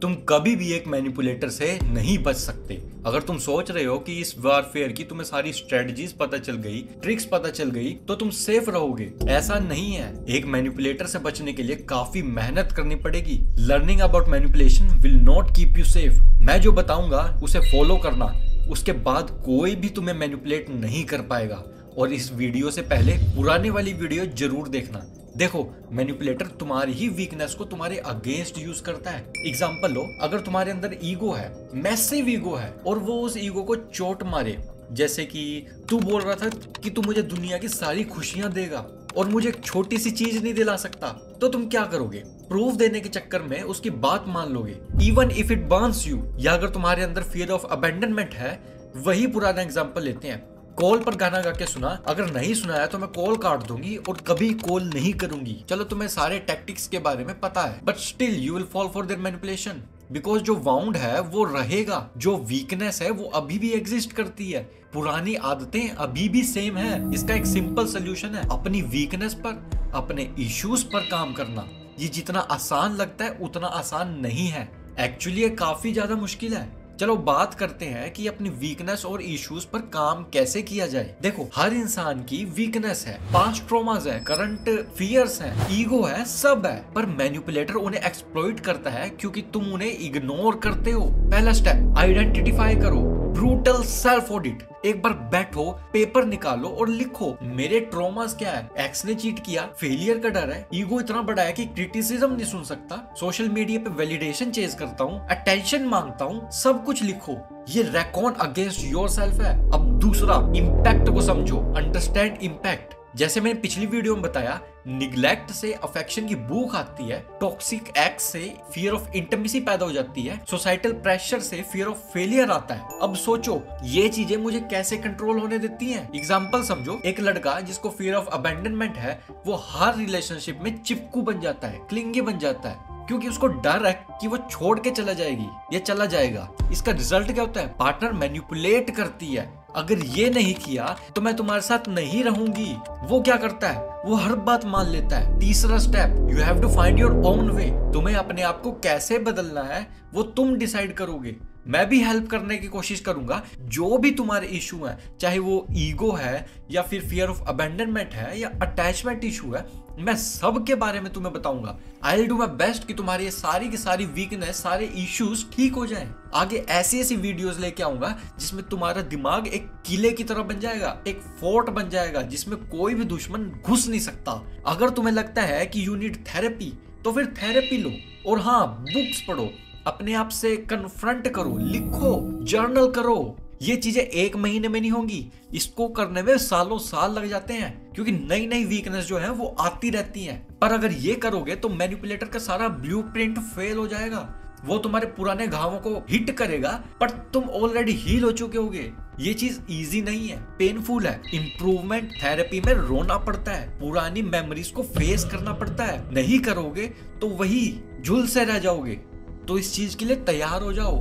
तुम कभी भी एक मैनिपुलेटर से नहीं बच सकते। अगर तुम सोच रहे हो कि इस वॉरफेयर की तुम्हें सारी स्ट्रेटजीज पता चल गई, ट्रिक्स पता चल गई, तो तुम सेफ रहोगे, ऐसा नहीं है। एक मैनिपुलेटर से बचने के लिए काफी मेहनत करनी पड़ेगी। Learning about manipulation will not keep you safe. मैं जो बताऊंगा उसे फॉलो करना, उसके बाद कोई भी तुम्हें मैनिपुलेट नहीं कर पाएगा। और इस वीडियो से पहले पुराने वाली वीडियो जरूर देखना। देखो, मैनिपुलेटर तुम्हारी ही वीकनेस को तुम्हारे अगेंस्ट यूज करता है। एग्जांपल लो, अगर तुम्हारे अंदर ईगो है, मैसिव ईगो है, और वो उस ईगो को चोट मारे, जैसे कि तू बोल रहा था कि तू मुझे दुनिया की सारी खुशियां देगा और मुझे एक छोटी सी चीज नहीं दिला सकता, तो तुम क्या करोगे? प्रूफ देने के चक्कर में उसकी बात मान लोगे, even if it Burns you. या अगर तुम्हारे अंदर फियर ऑफ अबैंडनमेंट है, वही पुराना एग्जांपल लेते हैं। कॉल पर गाना गा के सुना, अगर नहीं सुनाया तो मैं कॉल काट दूंगी और कभी कॉल नहीं करूंगी। चलो, तुम्हें सारे टैक्टिक्स के बारे में पता है, but still you will fall for their manipulation, because जो वाउंड है वो रहेगा, जो वीकनेस है वो अभी भी एग्जिस्ट करती है, पुरानी आदतें अभी भी सेम है। इसका एक सिंपल सोल्यूशन है, अपनी वीकनेस पर, अपने इश्यूज पर काम करना। ये जितना आसान लगता है उतना आसान नहीं है, एक्चुअली ये काफी ज्यादा मुश्किल है। चलो बात करते हैं कि अपनी वीकनेस और इश्यूज पर काम कैसे किया जाए। देखो, हर इंसान की वीकनेस है, पास्ट ट्रॉमास है, करंट फियर्स है, ईगो है, सब है, पर मैनिपुलेटर उन्हें एक्सप्लॉइट करता है क्योंकि तुम उन्हें इग्नोर करते हो। पहला स्टेप, आइडेंटिफाई करो, ब्रूटल सेल्फ ऑडिट। एक बार बैठो, पेपर निकालो और लिखो, मेरे ट्रॉमास क्या है? एक्स ने चीट किया, फेलियर का डर है, ईगो इतना बड़ा है कि क्रिटिसिज्म नहीं सुन सकता, सोशल मीडिया पे वैलिडेशन चेज करता हूँ, अटेंशन मांगता हूँ, सब कुछ लिखो। ये रेकॉन अगेंस्ट योरसेल्फ है। अब दूसरा, इम्पैक्ट को समझो, अंडरस्टैंड इम्पैक्ट। जैसे मैंने पिछली वीडियो में बताया, निग्लेक्ट से अफेक्शन की भूख आती है, टॉक्सिक एक्स से फियर ऑफ इंटिमेसी पैदा हो जाती है, सोसाइटल प्रेशर से फियर ऑफ फेलियर आता है। अब सोचो, ये चीजें मुझे कैसे कंट्रोल होने देती हैं? एग्जांपल समझो, एक लड़का जिसको फियर ऑफ अबैंडनमेंट है, वो हर रिलेशनशिप में चिपकू बन जाता है, क्लिंगी बन जाता है, क्योंकि उसको डर है कि वो छोड़ के चला जाएगी या चला जाएगा। इसका रिजल्ट क्या होता है? पार्टनर मैनिपुलेट करती है, अगर ये नहीं किया तो मैं तुम्हारे साथ नहीं रहूंगी। वो क्या करता है? वो हर बात मान लेता है। तीसरा step, you have to find your own way. तुम्हें अपने आप को कैसे बदलना है वो तुम डिसाइड करोगे। मैं भी हेल्प करने की कोशिश करूंगा। जो भी तुम्हारे इशू है, चाहे वो ईगो है या फिर फियर ऑफ अबैंडनमेंट है या अटैचमेंट इशू है, मैं सब के बारे में तुम्हें बताऊंगा। I will do my best कि तुम्हारी ये सारी की सारी वीकनेस, सारे इश्यूज ठीक हो जाएं। आगे ऐसी ऐसी वीडियोस लेके आऊंगा जिसमें तुम्हारा दिमाग एक किले की तरह बन जाएगा, एक फोर्ट बन जाएगा जिसमें कोई भी दुश्मन घुस नहीं सकता। अगर तुम्हें लगता है कि यू नीड थेरेपी, तो फिर थेरेपी लो। और हाँ, बुक्स पढ़ो, अपने आप से कन्फ्रंट करो, लिखो, जर्नल करो। ये चीजें एक महीने में नहीं होंगी, इसको करने में सालों साल लग जाते हैं, क्योंकि नई नई वीकनेस जो है वो आती रहती हैं। पर अगर ये करोगे तो मैनिपुलेटर का सारा ब्लूप्रिंट फेल हो जाएगा। वो तुम्हारे पुराने घावों को हिट करेगा, पर तुम ऑलरेडी हील हो चुके होगे। ये चीज इजी नहीं है, पेनफुल है। इंप्रूवमेंट थेरेपी में रोना पड़ता है, पुरानी मेमोरीज को फेस करना पड़ता है। नहीं करोगे तो वही झुल से रह जाओगे। तो इस चीज के लिए तैयार हो जाओ।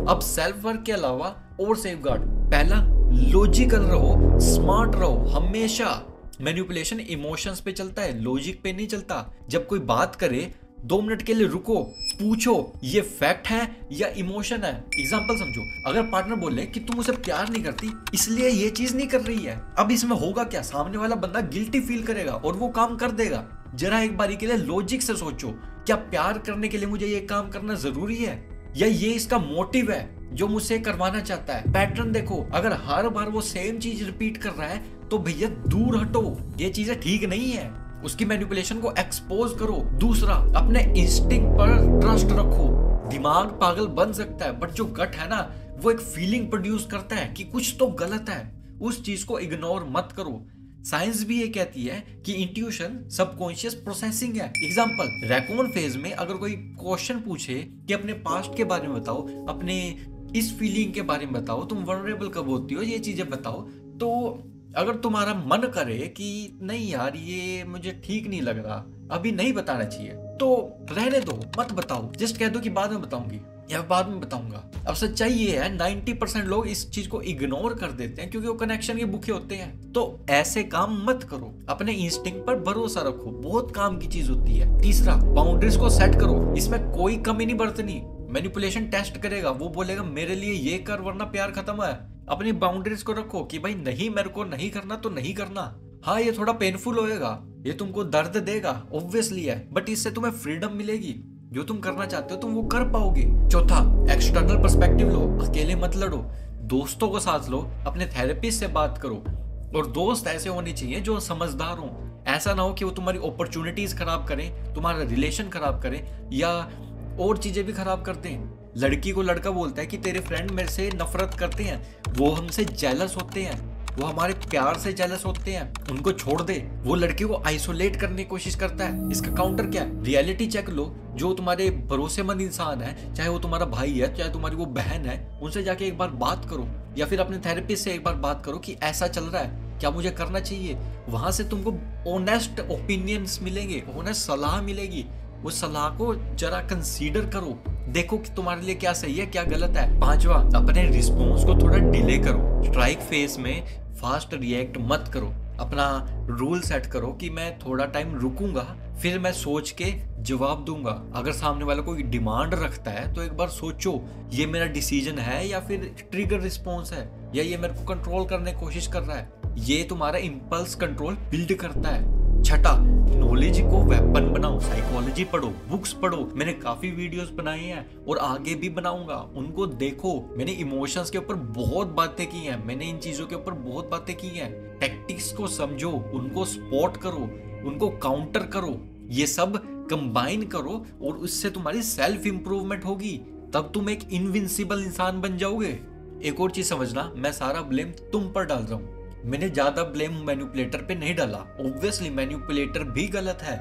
अब सेल्फ वर्क के अलावा और सेफगार्ड, पहला, लॉजिकल रहो, स्मार्ट रहो। हमेशा मैनिपुलेशन इमोशंस पे चलता है, लॉजिक पे नहीं चलता। जब कोई बात करे, 2 मिनट के लिए रुको, पूछो ये फैक्ट है या इमोशन है। एग्जांपल समझो, अगर पार्टनर बोले कि तुम उसे प्यार नहीं करती इसलिए ये चीज नहीं कर रही है, अब इसमें होगा क्या? सामने वाला बंदा गिल्टी फील करेगा और वो काम कर देगा। जरा एक बारी के लिए लॉजिक से सोचो, क्या प्यार करने के लिए मुझे ये काम करना जरूरी है, या ये इसका मोटिव है जो मुझसे करवाना चाहता है? पैटर्न देखो, अगर हर बार वो सेम चीज रिपीट कर रहा है तो भैया दूर हटो, ये चीजें ठीक नहीं है। उसकी मैनिपुलेशन को एक्सपोज करो। दूसरा, अपने इंस्टिंक्ट पर ट्रस्ट रखो। दिमाग पागल बन सकता है, बट जो गट है ना, वो एक फीलिंग प्रोड्यूस करता है कि कुछ तो गलत है। उस चीज को इग्नोर मत करो। साइंस भी ये कहती है कि इंट्यूशन सबकॉन्शियस प्रोसेसिंग है। एग्जांपल, रैकून फेज में अगर कोई क्वेश्चन पूछे कि अपने पास्ट के बारे में बताओ, अपने इस फीलिंग के बारे में बताओ, तुम वल्नरेबल कब होती हो, ये चीजें बताओ, तो अगर तुम्हारा मन करे कि नहीं यार ये मुझे ठीक नहीं लग रहा, अभी नहीं बताना चाहिए तो रहने दो, मत बताओ, जस्ट कह दो कि बाद में बताऊंगी या बाद में बताऊंगा। अब सच्चाई ये है 90% लोग इस चीज को इग्नोर कर देते हैं क्योंकि वो कनेक्शन के भूखे होते हैं। तो ऐसे काम मत करो, अपने इंस्टिंक्ट पर भरोसा रखो, बहुत काम की चीज होती है। तीसरा, बाउंड्रीज को सेट करो, इसमें कोई कमी नहीं बरतनी। मैनिपुलेशन टेस्ट करेगा, वो बोलेगा मेरे लिए ये कर वरना प्यार खत्म है। अपनी बाउंड्रीज को रखो कि भाई नहीं, मेरे को नहीं करना तो नहीं करना। हाँ ये थोड़ा पेनफुल होएगा, ये तुमको दर्द देगा, ऑब्वियसली है, बट इससे तुम्हें फ्रीडम मिलेगी। जो तुम करना चाहते हो तुम वो कर पाओगे। चौथा, एक्सटर्नल पर्सपेक्टिव लो, अकेले मत लड़ो, दोस्तों को साथ लो, अपने थेरेपिस्ट से बात करो। और दोस्त ऐसे होने चाहिए जो समझदार हो। ऐसा ना हो कि वो तुम्हारी अपॉर्चुनिटीज खराब करें, तुम्हारा रिलेशन खराब करें या और चीजें भी खराब करते हैं। लड़की को लड़का बोलता है कि तेरे फ्रेंड मेरे से नफरत करते हैं, वो हमसे जेलस होते हैं, वो हमारे प्यार से जेलस होते हैं, उनको छोड़ दे। वो लड़की को आइसोलेट करने की कोशिश करता है। इसका काउंटर क्या है? रियलिटी चेक लो। जो तुम्हारे भरोसेमंद इंसान है, चाहे वो तुम्हारा भाई है, चाहे तुम्हारी वो बहन है, उनसे जाके एक बार बात करो या फिर अपने थेरेपिस्ट से एक बार बात करो कि ऐसा चल रहा है, क्या मुझे करना चाहिए। वहां से तुमको ऑनेस्ट ओपिनियंस मिलेंगे, ऑनेस्ट सलाह मिलेगी। वो सलाह को जरा कंसीडर करो, देखो कि तुम्हारे लिए क्या सही है क्या गलत है। पांचवा, अपने रिस्पॉन्स को थोड़ा डिले करो। स्ट्राइक फेस में फास्ट रिएक्ट मत करो। अपना रूल सेट करो कि मैं थोड़ा टाइम रुकूंगा, फिर मैं सोच के जवाब दूंगा। अगर सामने वाला कोई डिमांड रखता है तो एक बार सोचो ये मेरा डिसीजन है या फिर ट्रिगर रिस्पॉन्स है, या ये मेरे को कंट्रोल करने की कोशिश कर रहा है। ये तुम्हारा इंपल्स कंट्रोल बिल्ड करता है। छठा, नॉलेज को वेपन बनाओ, साइकोलॉजी पढ़ो, बुक्स पढ़ो। मैंने काफी वीडियोस बनाए हैं और आगे भी बनाऊंगा, उनको देखो। मैंने इमोशंस के ऊपर बहुत बातें की हैं, मैंने इन चीजों के ऊपर बहुत बातें की हैं। टैक्टिक्स को समझो, उनको स्पॉट करो, उनको काउंटर करो, ये सब कंबाइन करो और उससे तुम्हारी सेल्फ इंप्रूवमेंट होगी। तब तुम एक इनविंसिबल इंसान बन जाओगे। एक और चीज समझना, मैं सारा ब्लेम तुम पर डाल रहा हूँ, मैंने ज्यादा ब्लेम मैनिपुलेटर पे नहीं डाला। ऑब्वियसली मैनिपुलेटर भी गलत है,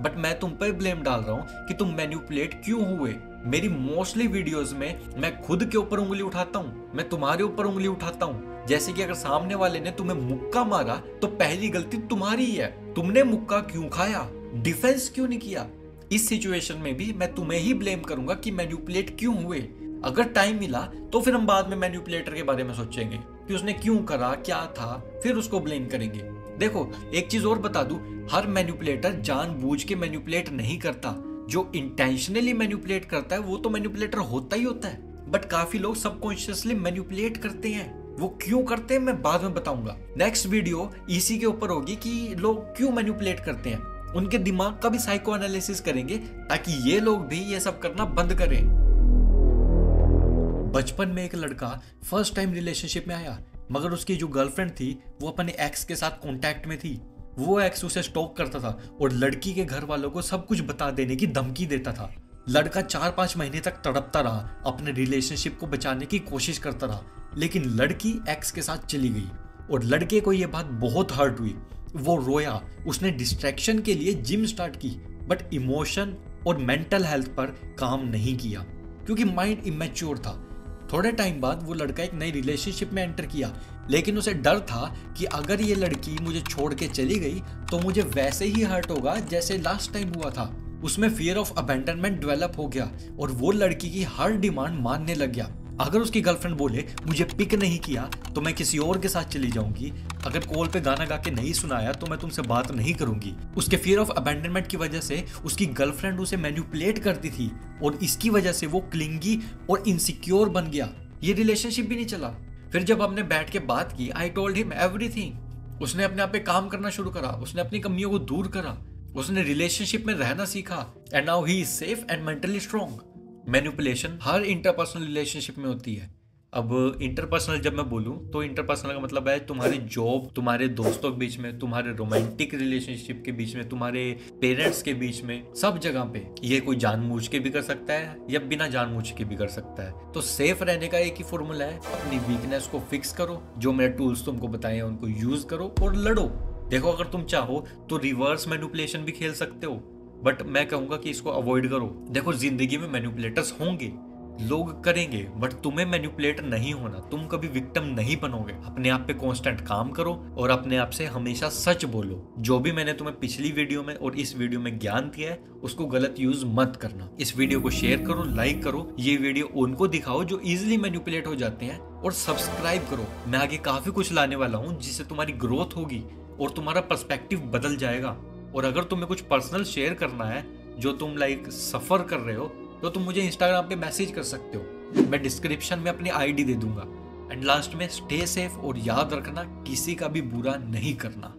बट मैं तुम पर ब्लेम डाल रहा हूँ कि तुम मैनिपुलेट क्यों हुए। मेरी मोस्टली वीडियोस में मैं खुद के ऊपर उंगली उठाता हूँ, मैं तुम्हारे ऊपर उंगली उठाता हूँ। जैसे कि अगर सामने वाले ने तुम्हें मुक्का मारा तो पहली गलती तुम्हारी ही है, तुमने मुक्का क्यों खाया, डिफेंस क्यों नहीं किया। इस सिचुएशन में भी मैं तुम्हें ही ब्लेम करूंगा कि मैनिपुलेट क्यों हुए। अगर टाइम मिला तो फिर हम बाद में मैनिपुलेटर के बारे में सोचेंगे कि उसने क्यों करा, क्या था, फिर उसको ब्लेम करेंगे। देखो एक चीज और बता दूं, हर मैनिपुलेटर जानबूझ के मैनिपुलेट नहीं करता। जो इंटेंशनली मैनिपुलेट करता है वो तो मैनिपुलेटर होता ही होता है, बट काफी लोग सबकॉन्शियसली मैनिपुलेट करते हैं। वो क्यों करते हैं मैं बाद में बताऊंगा। नेक्स्ट वीडियो इसी के ऊपर होगी कि लोग क्यों मैनिपुलेट करते हैं, उनके दिमाग का भी साइको एनालिसिस करेंगे ताकि ये लोग भी ये सब करना बंद करें। बचपन में एक लड़का फर्स्ट टाइम रिलेशनशिप में आया, मगर उसकी जो गर्लफ्रेंड थी वो अपने एक्स के साथ कांटेक्ट में थी। वो एक्स उसे स्टॉक करता था और लड़की के घर वालों को सब कुछ बता देने की धमकी देता था। लड़का 4-5 महीने तक तड़पता रहा, अपने रिलेशनशिप को बचाने की कोशिश करता रहा, लेकिन लड़की एक्स के साथ चली गई और लड़के को यह बात बहुत हर्ट हुई। वो रोया, उसने डिस्ट्रैक्शन के लिए जिम स्टार्ट की, बट इमोशन और मेंटल हेल्थ पर काम नहीं किया क्योंकि माइंड इमेच्योर था। थोड़े टाइम बाद वो लड़का एक नई रिलेशनशिप में एंटर किया, लेकिन उसे डर था कि अगर ये लड़की मुझे छोड़ के चली गई तो मुझे वैसे ही हर्ट होगा जैसे लास्ट टाइम हुआ था। उसमें फियर ऑफ अबैंडनमेंट डेवलप हो गया और वो लड़की की हर डिमांड मानने लग गया। अगर उसकी गर्लफ्रेंड बोले मुझे पिक नहीं किया तो मैं किसी और के साथ चली जाऊंगी, अगर कॉल पे गाना गा के नहीं सुनाया तो मैं तुमसे बात नहीं करूंगी। उसके फियर ऑफ अबैंडनमेंट की वजह से उसकी गर्लफ्रेंड उसे मैनिपुलेट करती थी और इसकी वजह से वो क्लिंगी और इनसिक्योर बन गया। ये रिलेशनशिप भी नहीं चला। फिर जब हमने बैठ के बात की, आई टोल्ड हिम एवरीथिंग। उसने अपने आप पे काम करना शुरू करा, उसने अपनी कमियों को दूर करा, उसने रिलेशनशिप में रहना सीखा and now he is safe and mentally strong. Manipulation her interpersonal relationship में होती है। अब इंटरपर्सनल जब मैं बोलूं तो इंटरपर्सनल का मतलब है तुम्हारी जॉब, तुम्हारे दोस्तों के बीच में, तुम्हारे रोमांटिक रिलेशनशिप के बीच में, तुम्हारे पेरेंट्स के बीच में, सब जगह पे। ये कोई जानबूझ के भी कर सकता है या बिना जानबूझ के भी कर सकता है। तो सेफ रहने का एक ही फॉर्मूला है, अपनी वीकनेस को फिक्स करो, जो मेरे टूल्स तुमको बताए हैं उनको यूज करो और लड़ो। देखो अगर तुम चाहो तो रिवर्स मैनिपुलेशन भी खेल सकते हो, बट मैं कहूंगा कि इसको अवॉइड करो। देखो जिंदगी में मैनिपुलेटर्स होंगे, लोग करेंगे, बट तुम्हें मैनिपुलेट नहीं होना, तुम कभी विक्टिम नहीं बनोगे। अपने आप पे कांस्टेंट काम करो और अपने आप से हमेशा सच बोलो। जो भी मैंने तुम्हें पिछली वीडियो में और इस वीडियो में ज्ञान दिया है उसको गलत यूज मत करना। इस वीडियो को शेयर करो, लाइक करो, ये वीडियो उनको दिखाओ जो इजिली मैनिपुलेट हो जाते हैं, और सब्सक्राइब करो। मैं आगे काफी कुछ लाने वाला हूँ जिससे तुम्हारी ग्रोथ होगी और तुम्हारा पर्सपेक्टिव बदल जाएगा। और अगर तुम्हें कुछ पर्सनल शेयर करना है जो तुम सफर कर रहे हो, तो तुम मुझे इंस्टाग्राम पे मैसेज कर सकते हो। मैं डिस्क्रिप्शन में अपनी आईडी दे दूंगा। एंड लास्ट में स्टे सेफ और याद रखना किसी का भी बुरा नहीं करना।